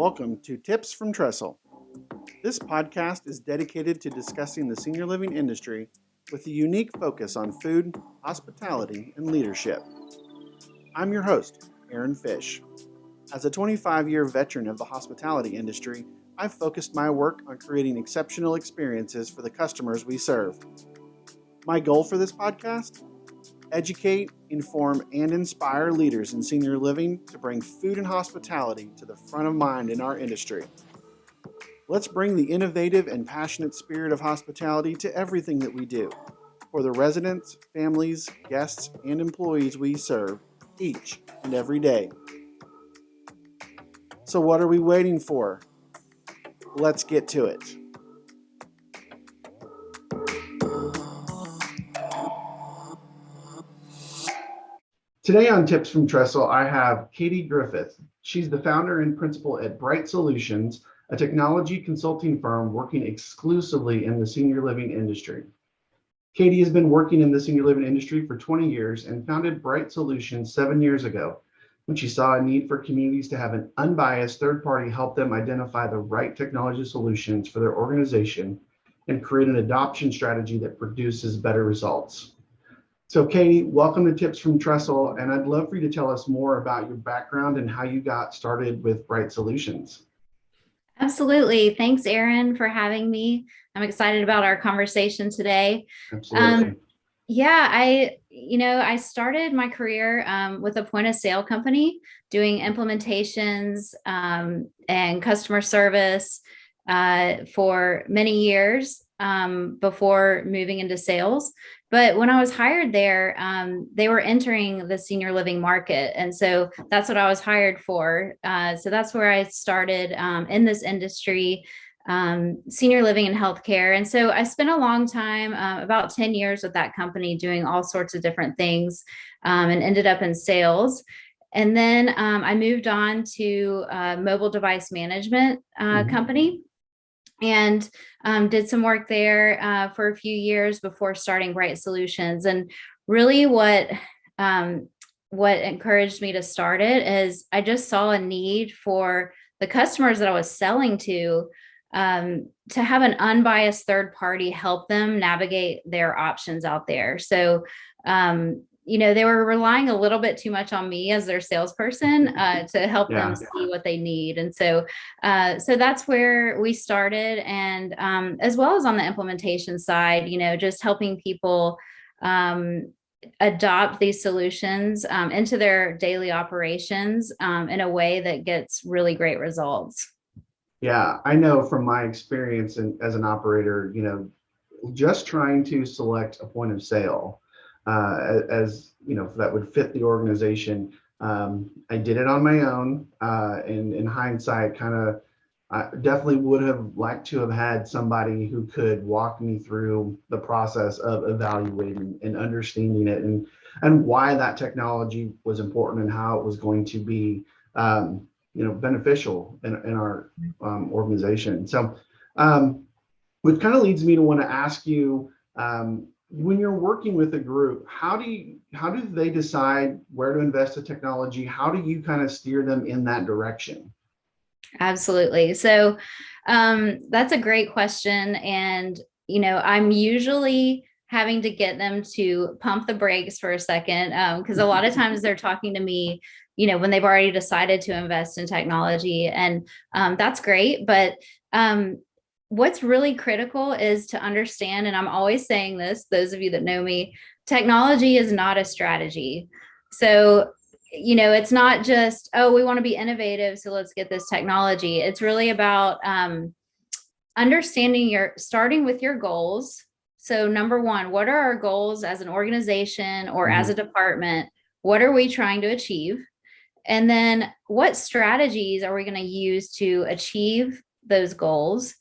Welcome to Tips from Trestle. This podcast is dedicated to discussing the senior living industry with a unique focus on food, hospitality, and leadership. I'm your host, Aaron Fish. As a 25-year veteran of the hospitality industry, I've focused my work on creating exceptional experiences for the customers we serve. My goal for this podcast? Educate, inform, and inspire leaders in senior living to bring food and hospitality to the front of mind in our industry. Let's bring the innovative and passionate spirit of hospitality to everything that we do for the residents, families, guests, and employees we serve each and every day. So what are we waiting for? Let's get to it. Today on Tips from Trestle, I have Katie Griffith. She's the founder and principal at Bright Solutions, a technology consulting firm working exclusively in the senior living industry. Katie has been working in the senior living industry for 20 years and founded Bright Solutions 7 years ago when she saw a need for communities to have an unbiased third party help them identify the right technology solutions for their organization and create an adoption strategy that produces better results. So Katie, welcome to Tips from Trestle, and I'd love for you to tell us more about your background and how you got started with Bright Solutions. Absolutely. Thanks, Aaron, for having me. I'm excited about our conversation today. Absolutely. I started my career with a point of sale company doing implementations and customer service for many years before moving into sales. But when I was hired there, they were entering the senior living market. And so that's what I was hired for. So that's where I started in this industry, senior living and healthcare. And so I spent a long time, about 10 years with that company doing all sorts of different things and ended up in sales. And then I moved on to a mobile device management company. And did some work there for a few years before starting Bright Solutions. And really what encouraged me to start it is I just saw a need for the customers that I was selling to have an unbiased third party help them navigate their options out there. So they were relying a little bit too much on me as their salesperson to help them see what they need. And so that's where we started. And as well as on the implementation side, just helping people adopt these solutions into their daily operations in a way that gets really great results. Yeah, I know from my experience as an operator, just trying to select a point of sale as that would fit the organization. I did it on my own. And in hindsight, I definitely would have liked to have had somebody who could walk me through the process of evaluating and understanding it and why that technology was important and how it was going to be beneficial in our organization. So which kind of leads me to want to ask you, when you're working with a group, how do they decide where to invest in technology? How do you kind of steer them in that direction? Absolutely. So that's a great question. And, I'm usually having to get them to pump the brakes for a second because a lot of times they're talking to me, when they've already decided to invest in technology. And that's great. But what's really critical is to understand, and I'm always saying this, those of you that know me, technology is not a strategy. So, it's not just, we want to be innovative, so let's get this technology. It's really about starting with your goals. So number one, what are our goals as an organization or as a department? What are we trying to achieve? And then what strategies are we going to use to achieve those goals?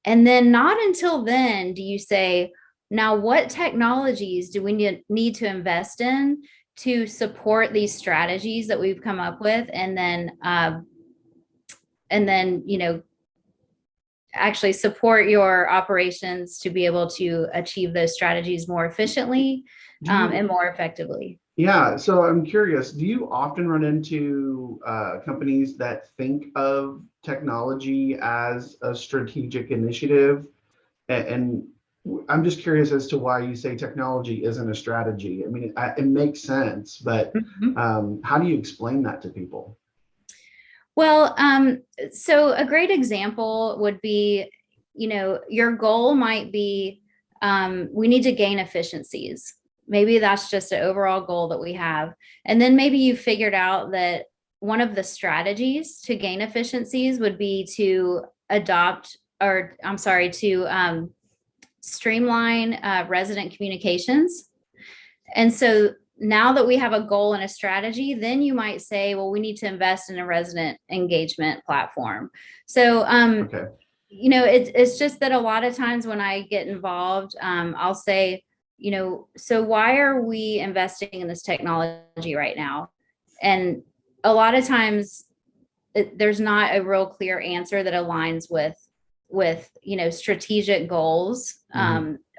And then not until then do you say, now what technologies do we need to invest in to support these strategies that we've come up with? And then actually support your operations to be able to achieve those strategies more efficiently and more effectively. Yeah, so I'm curious, do you often run into companies that think of technology as a strategic initiative? And I'm just curious as to why you say technology isn't a strategy. I mean, it makes sense, but Mhm. how do you explain that to people? Well, so a great example would be, your goal might be, we need to gain efficiencies. Maybe that's just an overall goal that we have. And then maybe you figured out that one of the strategies to gain efficiencies would be to adopt, or I'm sorry, to streamline resident communications. And so now that we have a goal and a strategy, then you might say, well, we need to invest in a resident engagement platform. So, Okay. it's just that a lot of times when I get involved, I'll say, so why are we investing in this technology right now? And a lot of times there's not a real clear answer that aligns with strategic goals,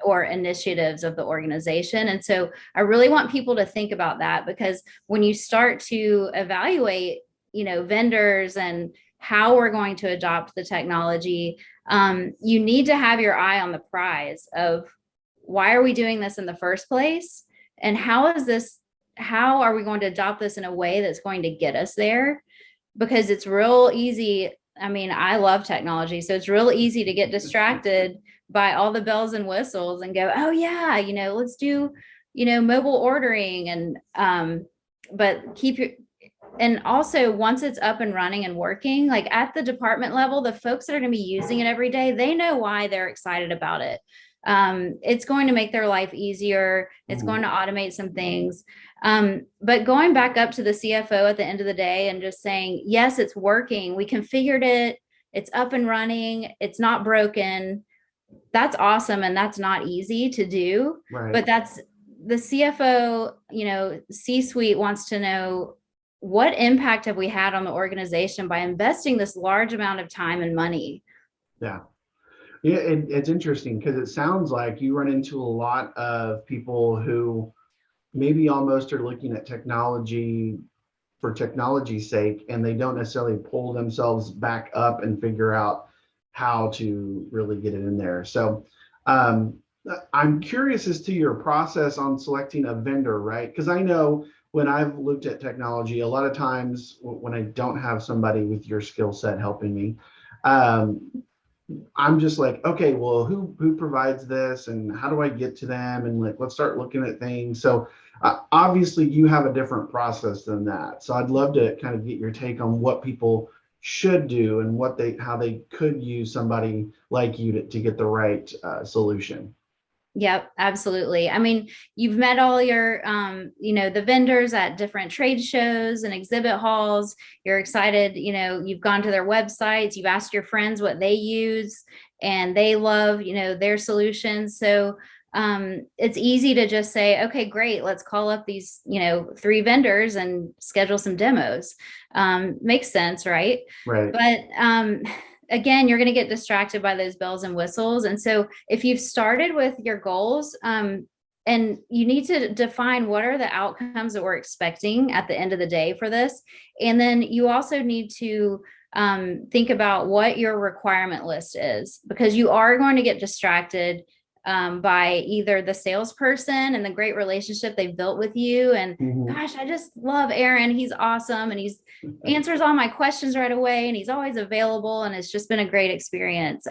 or initiatives of the organization. And so I really want people to think about that, because when you start to evaluate vendors and how we're going to adopt the technology, you need to have your eye on the prize of, why are we doing this in the first place, and how are we going to adopt this in a way that's going to get us there? Because it's real easy. I mean, I love technology, so it's real easy to get distracted by all the bells and whistles and go, oh yeah, let's do, mobile ordering. And but keep your, and also once it's up and running and working, like at the department level, the folks that are going to be using it every day, they know why they're excited about it. It's going to make their life easier. It's going to automate some things. But going back up to the CFO at the end of the day and just saying, yes, it's working. We configured it. It's up and running. It's not broken. That's awesome. And that's not easy to do. Right. But that's the CFO, C-suite wants to know, what impact have we had on the organization by investing this large amount of time and money? Yeah. Yeah, it's interesting because it sounds like you run into a lot of people who maybe almost are looking at technology for technology's sake, and they don't necessarily pull themselves back up and figure out how to really get it in there. So I'm curious as to your process on selecting a vendor, right? Because I know when I've looked at technology, a lot of times when I don't have somebody with your skill set helping me, I'm just like, okay, well, who provides this, and how do I get to them? And like, let's start looking at things. So obviously, you have a different process than that. So I'd love to kind of get your take on what people should do and how they could use somebody like you to get the right solution. Yep, absolutely. I mean, you've met all your, the vendors at different trade shows and exhibit halls. You're excited, you've gone to their websites, you've asked your friends what they use, and they love, their solutions. So it's easy to just say, okay, great, let's call up these, 3 vendors and schedule some demos. Makes sense, right? Right. But again, you're going to get distracted by those bells and whistles. And so if you've started with your goals, and you need to define what are the outcomes that we're expecting at the end of the day for this. And then you also need to think about what your requirement list is, because you are going to get distracted by either the salesperson and the great relationship they've built with you. And gosh, I just love Aaron. He's awesome. And he's answers all my questions right away. And he's always available. And it's just been a great experience.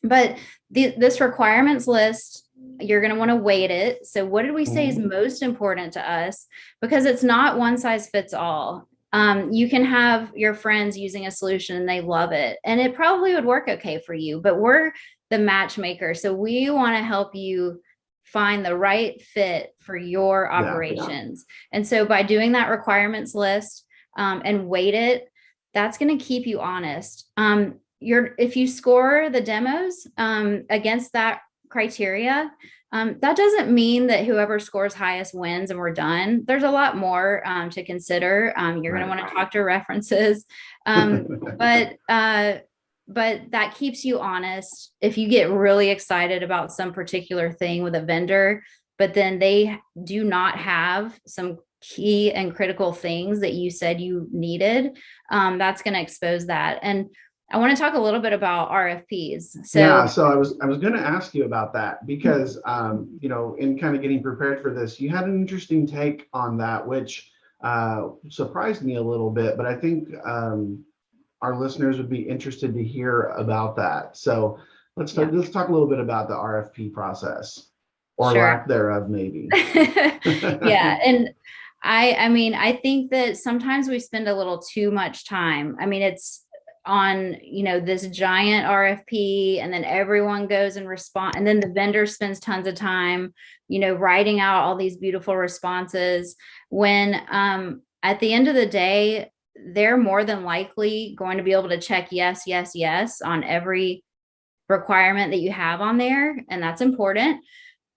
But this requirements list, you're going to want to weight it. So what did we say is most important to us? Because it's not one size fits all. You can have your friends using a solution and they love it, and it probably would work okay for you, but we're the matchmaker. So we want to help you find the right fit for your operations. Yeah. And so by doing that requirements list and weight it, that's going to keep you honest. If you score the demos against that criteria, that doesn't mean that whoever scores highest wins and we're done. There's a lot more to consider. You're going to want to talk to references, but that keeps you honest. If you get really excited about some particular thing with a vendor, but then they do not have some key and critical things that you said you needed, that's going to expose that. And I want to talk a little bit about RFPs. Yeah, So, so I was going to ask you about that because in kind of getting prepared for this, you had an interesting take on that, which surprised me a little bit. But I think our listeners would be interested to hear about that. So yeah, let's talk a little bit about the RFP process or sure. lack thereof, maybe. Yeah. And I mean, I think that sometimes we spend a little too much time. I mean, it's on, this giant RFP, and then everyone goes and respond. And then the vendor spends tons of time, writing out all these beautiful responses when, at the end of the day, they're more than likely going to be able to check yes, yes, yes on every requirement that you have on there. And that's important.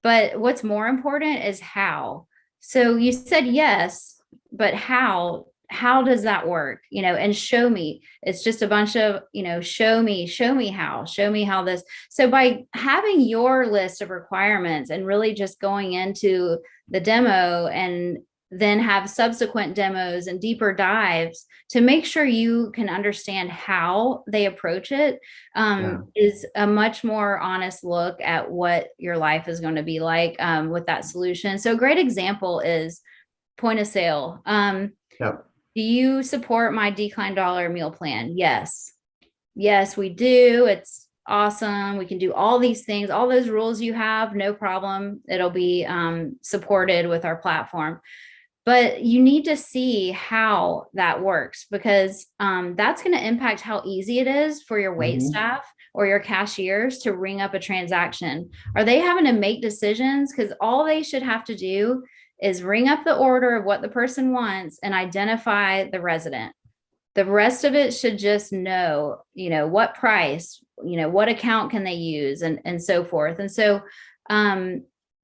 But what's more important is how. So you said yes, but how? How does that work? And show me. It's just a bunch of, show me how this. So by having your list of requirements and really just going into the demo and then have subsequent demos and deeper dives to make sure you can understand how they approach it, Yeah. is a much more honest look at what your life is going to be like, with that solution. So a great example is point of sale. Yep. Do you support my decline dollar meal plan? Yes. Yes, we do. It's awesome. We can do all these things, all those rules you have, no problem. It'll be supported with our platform. But you need to see how that works, because that's going to impact how easy it is for your wait Hmm. staff or your cashiers to ring up a transaction. Are they having to make decisions? Because all they should have to do is ring up the order of what the person wants and identify the resident. The rest of it should just know, what price, what account can they use, and so forth. And so,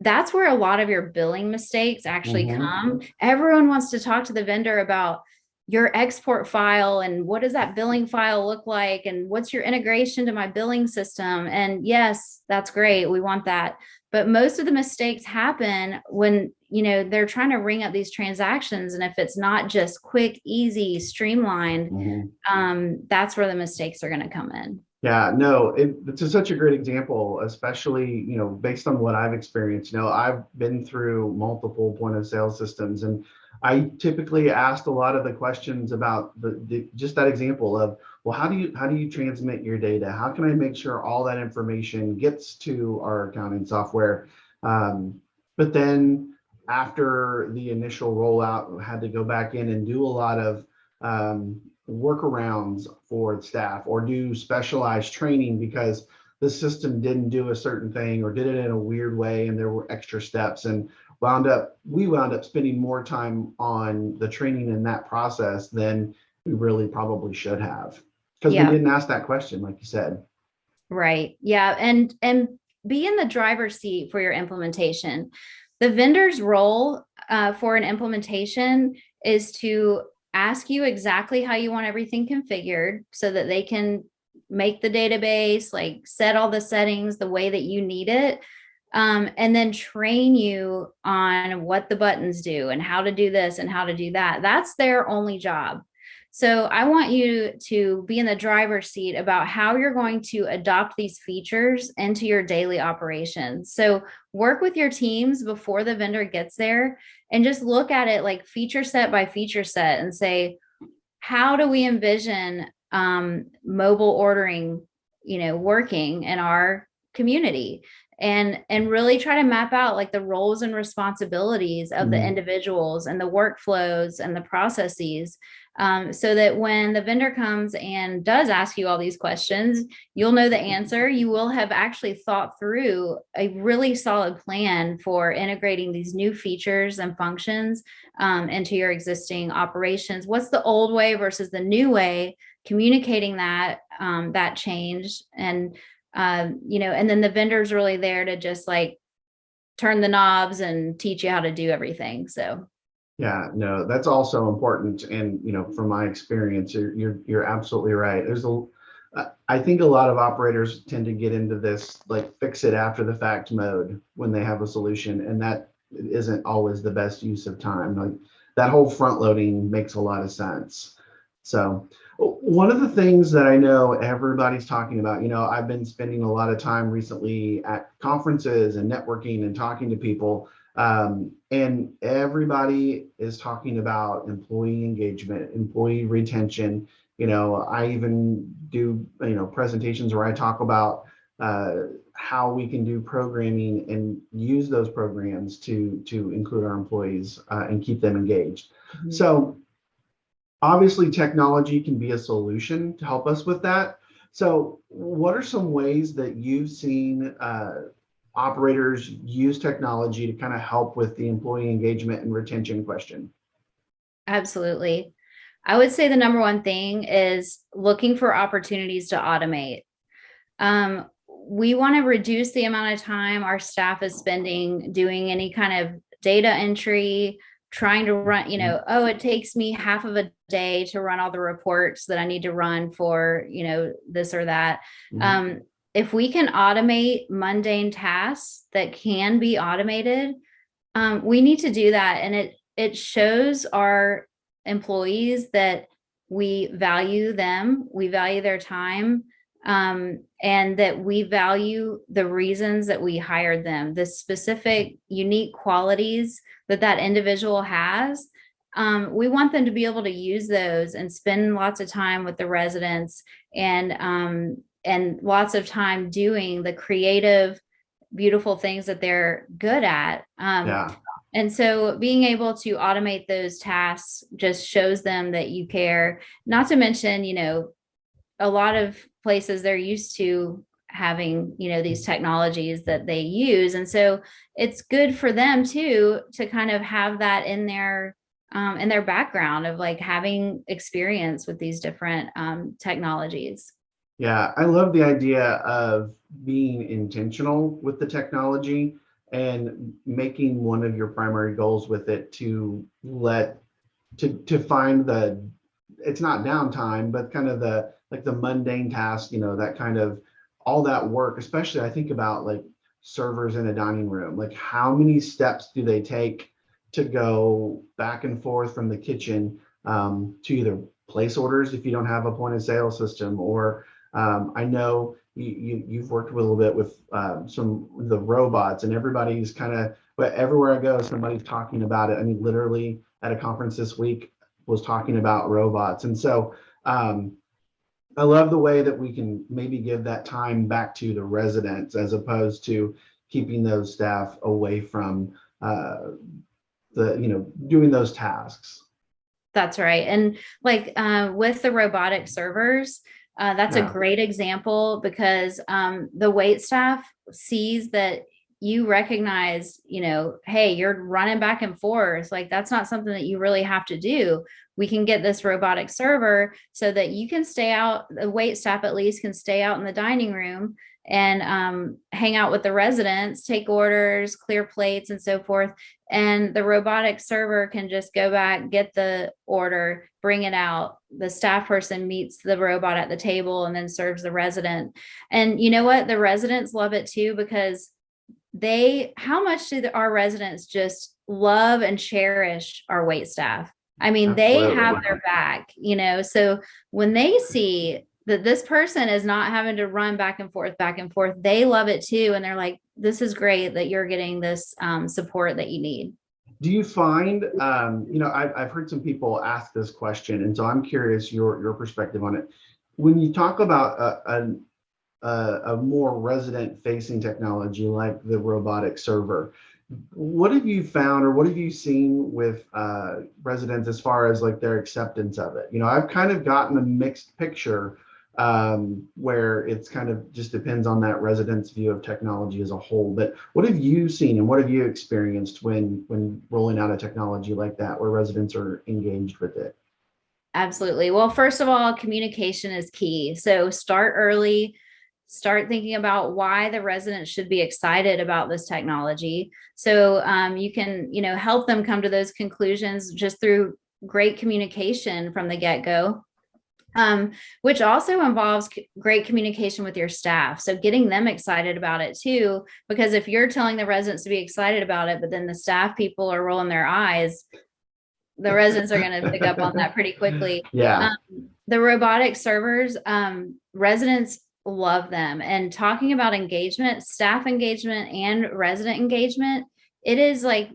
that's where a lot of your billing mistakes actually Hmm. come. Everyone wants to talk to the vendor about your export file and what does that billing file look like and what's your integration to my billing system. And yes, that's great. We want that. But most of the mistakes happen when, they're trying to ring up these transactions. And if it's not just quick, easy, streamlined, Hmm. that's where the mistakes are going to come in. Yeah, no, it's such a great example, especially, based on what I've experienced. I've been through multiple point of sale systems, and I typically asked a lot of the questions about just that example of, well, how do you transmit your data? How can I make sure all that information gets to our accounting software? But then after the initial rollout, I had to go back in and do a lot of workarounds for staff or do specialized training because the system didn't do a certain thing or did it in a weird way and there were extra steps, and we wound up spending more time on the training in that process than we really probably should have because we Yeah. didn't ask that question, like you said. Right. Yeah. And be in the driver's seat for your implementation. The vendor's role, for an implementation is to ask you exactly how you want everything configured so that they can make the database, like set all the settings the way that you need it. And then train you on what the buttons do and how to do this and how to do that. That's their only job. So I want you to be in the driver's seat about how you're going to adopt these features into your daily operations. So work with your teams before the vendor gets there and just look at it like feature set by feature set and say, how do we envision mobile ordering, working in our community? And really try to map out like the roles and responsibilities of the Mhm. individuals and the workflows and the processes, so that when the vendor comes and does ask you all these questions, you'll know the answer. You will have actually thought through a really solid plan for integrating these new features and functions, into your existing operations. What's the old way versus the new way? Communicating that change, and then the vendor's really there to just like turn the knobs and teach you how to do everything. So Yeah, no, that's also important. And from my experience, you're absolutely right. There's I think a lot of operators tend to get into this like fix it after the fact mode when they have a solution, and that isn't always the best use of time. Like that whole front loading makes a lot of sense. So one of the things that I know everybody's talking about, I've been spending a lot of time recently at conferences and networking and talking to people, and everybody is talking about employee engagement, employee retention. I even do, presentations where I talk about how we can do programming and use those programs to include our employees and keep them engaged. Mm-hmm. So obviously technology can be a solution to help us with that. So what are some ways that you've seen operators use technology to kind of help with the employee engagement and retention question? Absolutely. I would say the number one thing is looking for opportunities to automate. We want to reduce the amount of time our staff is spending doing any kind of data entry, trying to run, it takes me half of a day to run all the reports that I need to run for, this or that. Mm-hmm. If we can automate mundane tasks that can be automated, we need to do that. And it shows our employees that we value them, we value their time, and that we value the reasons that we hired them, the specific unique qualities that individual has. We want them to be able to use those and spend lots of time with the residents and lots of time doing the creative, beautiful things that they're good at. And so being able to automate those tasks just shows them that you care. Not to mention, a lot of places they're used to having, these technologies that they use. And so it's good for them too, to kind of have that in their background of like having experience with these different technologies. Yeah, I love the idea of being intentional with the technology and making one of your primary goals with it to find it's not downtime, but kind of the mundane task, that kind of all that work, especially I think about like servers in a dining room, like how many steps do they take to go back and forth from the kitchen to either place orders if you don't have a point of sale system, or I know you've worked a little bit with some of the robots, and everybody's but everywhere I go, somebody's talking about it. I mean, literally at a conference this week was talking about robots. And so I love the way that we can maybe give that time back to the residents as opposed to keeping those staff away from doing those tasks. That's right. And like with the robotic servers, that's a great example because the wait staff sees that you recognize, hey, you're running back and forth. Like that's not something that you really have to do. We can get this robotic server so that you can stay out, the wait staff at least can stay out in the dining room and hang out with the residents, take orders, clear plates and so forth. And the robotic server can just go back, get the order, bring it out. The staff person meets the robot at the table and then serves the resident. And you know what? The residents love it too, because how much do our residents just love and cherish our wait staff? I mean, Absolutely. They have their back, so when they see that this person is not having to run back and forth, they love it too. And they're like, this is great that you're getting this support that you need. Do you find, I've heard some people ask this question, and so I'm curious your perspective on it. When you talk about a more resident-facing technology like the robotic server, what have you found or what have you seen with residents as far as like their acceptance of it? I've kind of gotten a mixed picture where it's kind of just depends on that resident's view of technology as a whole. But what have you seen and what have you experienced when rolling out a technology like that where residents are engaged with it? Absolutely. Well, first of all, communication is key. So start early. Start thinking about why the residents should be excited about this technology. So you can, help them come to those conclusions just through great communication from the get-go. which also involves great communication with your staff. So getting them excited about it too, because if you're telling the residents to be excited about it, but then the staff people are rolling their eyes, the residents are going to pick up on that pretty quickly. Yeah. The robotic servers, residents love them. And talking about engagement, staff engagement and resident engagement, it is like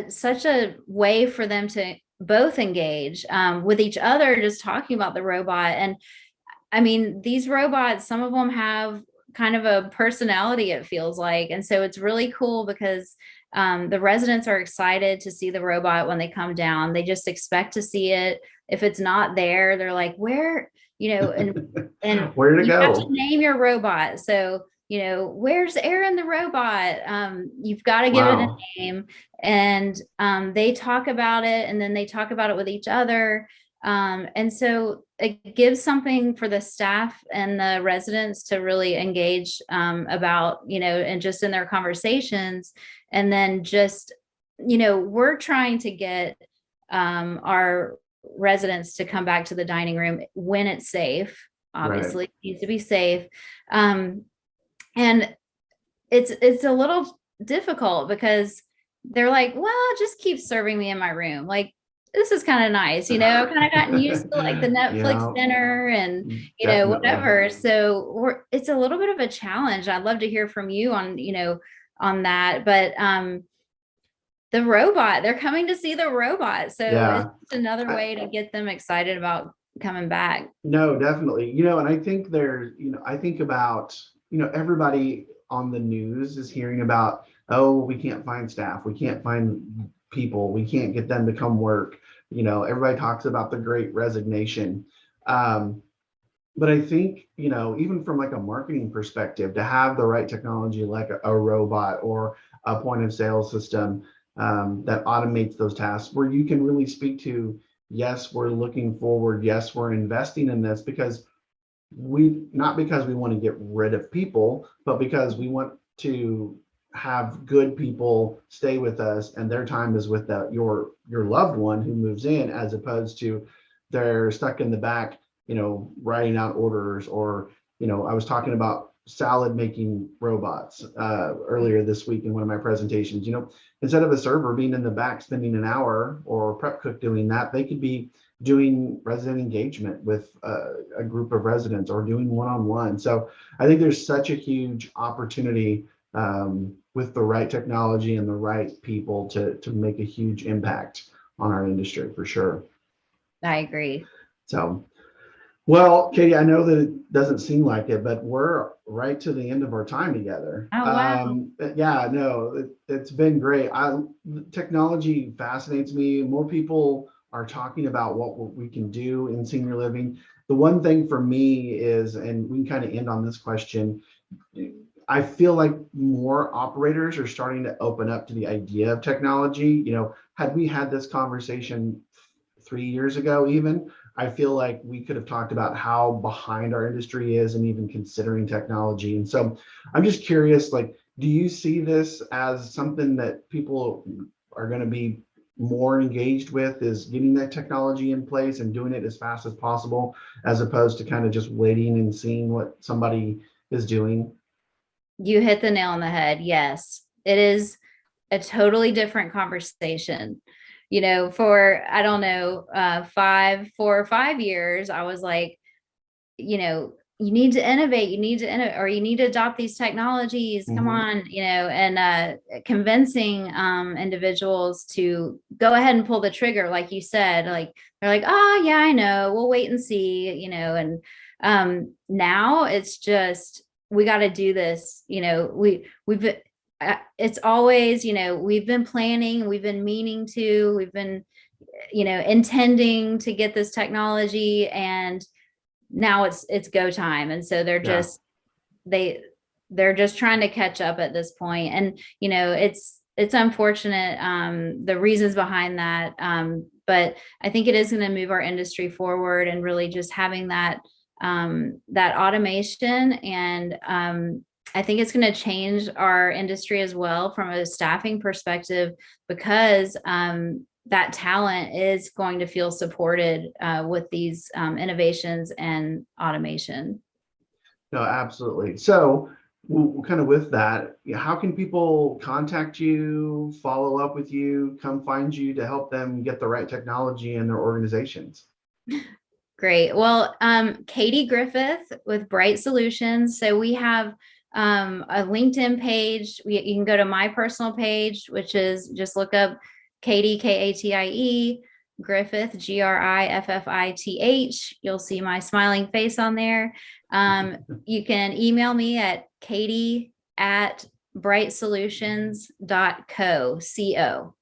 such a way for them to both engage with each other, just talking about the robot. And I mean, these robots, some of them have kind of a personality, it feels like. And so it's really cool because the residents are excited to see the robot when they come down. They just expect to see it. If it's not there, they're like, where, and Where to you have to go? name your robot. So, where's Aaron the robot? You've got to give it a Wow. name. And they talk about it, and then they talk about it with each other. And so it gives something for the staff and the residents to really engage about, and just in their conversations. And then just, we're trying to get our residents to come back to the dining room when it's safe. Right. Obviously, it needs to be safe. And it's a little difficult because they're like, well, just keep serving me in my room. Like, this is kind of nice, I've kind of gotten used to like the Netflix Yeah, dinner and, definitely. whatever. So it's a little bit of a challenge. I'd love to hear from you on, on that. But the robot, they're coming to see the robot. So it's Yeah. just another I, way to get them excited about coming back. no, definitely. And I think I think about, everybody on the news is hearing about, oh, we can't find staff, we can't find people, we can't get them to come work. Everybody talks about the great resignation. Um, but I think, even from like a marketing perspective, to have the right technology like a robot or a point of sale system that automates those tasks where you can really speak to, yes, we're looking forward, yes, we're investing in this because not because we want to get rid of people, but because we want to have good people stay with us and their time is with your loved one who moves in, as opposed to they're stuck in the back, writing out orders. Or I was talking about salad making robots earlier this week in one of my presentations. Instead of a server being in the back spending an hour, or a prep cook doing that, they could be doing resident engagement with a group of residents, or doing one-on-one. So I think there's such a huge opportunity with the right technology and the right people to make a huge impact on our industry for sure. I agree. So, well, Katie, I know that it doesn't seem like it, but we're right to the end of our time together. Oh, wow. Yeah, no, it's been great. Technology fascinates me. More people are talking about what we can do in senior living. The one thing for me is, and we can kind of end on this question, I feel like more operators are starting to open up to the idea of technology. Had we had this conversation 3 years ago, even, I feel like we could have talked about how behind our industry is and even considering technology. And so I'm just curious, like, do you see this as something that people are going to be more engaged with, is getting that technology in place and doing it as fast as possible, as opposed to kind of just waiting and seeing what somebody is doing? You hit the nail on the head. Yes, it is a totally different conversation. For, I don't know, 4 or 5 years, I was like, you need to innovate, or you need to adopt these technologies. Come Mm-hmm. on, and convincing individuals to go ahead and pull the trigger, like you said, like they're like, oh yeah, I know, we'll wait and see, and now it's just, we got to do this. We've it's always, we've been planning, we've been meaning to, we've been, intending to get this technology, and now it's go time. And so Yeah. they they're just trying to catch up at this point. And it's unfortunate, the reasons behind that, but I think it is going to move our industry forward, and really just having that automation. And I think it's going to change our industry as well from a staffing perspective, because that talent is going to feel supported with these innovations and automation. No, absolutely. So, kind of with that, how can people contact you, follow up with you, come find you to help them get the right technology in their organizations? Great. Well, Katie Griffith with Bright Solutions. So we have a LinkedIn page. You can go to my personal page, which is just look up Katie, Katie, Griffith, Griffith. You'll see my smiling face on there. You can email me at katie@brightsolutions.co.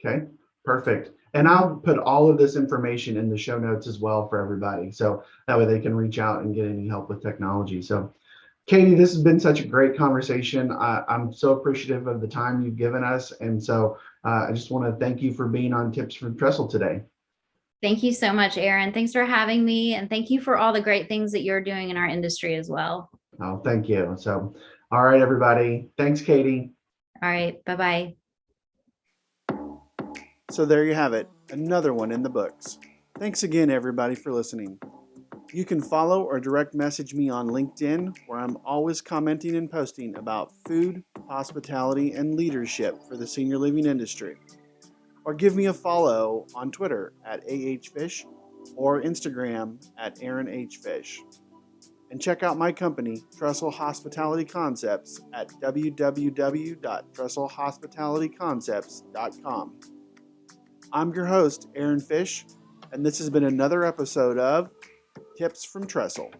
Okay, perfect. And I'll put all of this information in the show notes as well for everybody. So that way they can reach out and get any help with technology. So Katie, this has been such a great conversation. I'm so appreciative of the time you've given us. And so I just want to thank you for being on Tips from Trestle today. Thank you so much, Aaron. Thanks for having me. And thank you for all the great things that you're doing in our industry as well. Oh, thank you. So, all right, everybody. Thanks, Katie. All right. Bye-bye. So there you have it, another one in the books. Thanks again, everybody, for listening. You can follow or direct message me on LinkedIn, where I'm always commenting and posting about food, hospitality, and leadership for the senior living industry. Or give me a follow on Twitter at AHFish or Instagram at AaronHFish. And check out my company, Trestle Hospitality Concepts, at www.trestlehospitalityconcepts.com. I'm your host, Aaron Fish, and this has been another episode of Tips from Trestle.